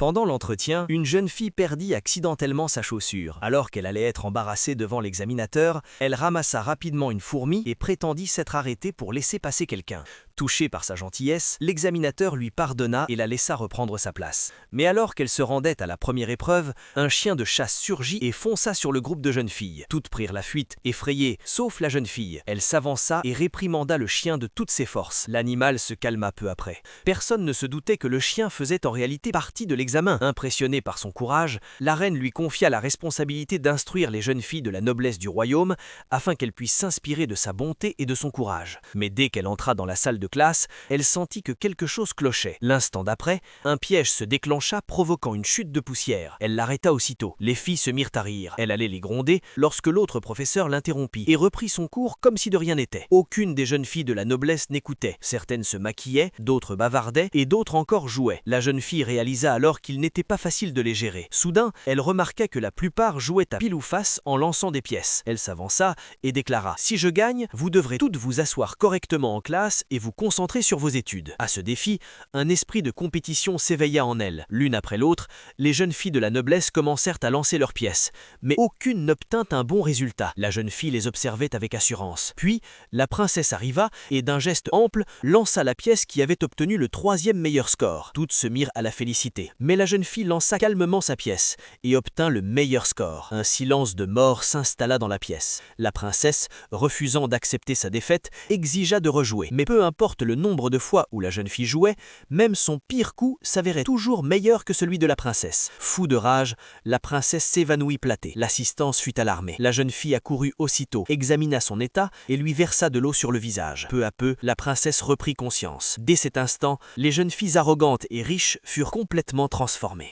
Pendant l'entretien, une jeune fille perdit accidentellement sa chaussure. Alors qu'elle allait être embarrassée devant l'examinateur, elle ramassa rapidement une fourmi et prétendit s'être arrêtée pour laisser passer quelqu'un. Touché par sa gentillesse, l'examinateur lui pardonna et la laissa reprendre sa place. Mais alors qu'elle se rendait à la première épreuve, un chien de chasse surgit et fonça sur le groupe de jeunes filles. Toutes prirent la fuite, effrayées, sauf la jeune fille. Elle s'avança et réprimanda le chien de toutes ses forces. L'animal se calma peu après. Personne ne se doutait que le chien faisait en réalité partie de l'examen. Impressionnée par son courage, la reine lui confia la responsabilité d'instruire les jeunes filles de la noblesse du royaume afin qu'elles puissent s'inspirer de sa bonté et de son courage. Mais dès qu'elle entra dans la salle de classe, elle sentit que quelque chose clochait. L'instant d'après, un piège se déclencha provoquant une chute de poussière. Elle l'arrêta aussitôt. Les filles se mirent à rire. Elle allait les gronder lorsque l'autre professeur l'interrompit et reprit son cours comme si de rien n'était. Aucune des jeunes filles de la noblesse n'écoutait. Certaines se maquillaient, d'autres bavardaient et d'autres encore jouaient. La jeune fille réalisa alors qu'il n'était pas facile de les gérer. Soudain, elle remarqua que la plupart jouaient à pile ou face en lançant des pièces. Elle s'avança et déclara: « Si je gagne, vous devrez toutes vous asseoir correctement en classe et vous concentrer sur vos études. » À ce défi, un esprit de compétition s'éveilla en elle. L'une après l'autre, les jeunes filles de la noblesse commencèrent à lancer leurs pièces. Mais aucune n'obtint un bon résultat. La jeune fille les observait avec assurance. Puis, la princesse arriva et d'un geste ample, lança la pièce qui avait obtenu le 3e meilleur score. Toutes se mirent à la féliciter. Mais la jeune fille lança calmement sa pièce et obtint le meilleur score. Un silence de mort s'installa dans la pièce. La princesse, refusant d'accepter sa défaite, exigea de rejouer. Mais peu importe le nombre de fois où la jeune fille jouait, même son pire coup s'avérait toujours meilleur que celui de la princesse. Fou de rage, la princesse s'évanouit platée. L'assistance fut alarmée. La jeune fille accourut aussitôt, examina son état et lui versa de l'eau sur le visage. Peu à peu, la princesse reprit conscience. Dès cet instant, les jeunes filles arrogantes et riches furent complètement transformées.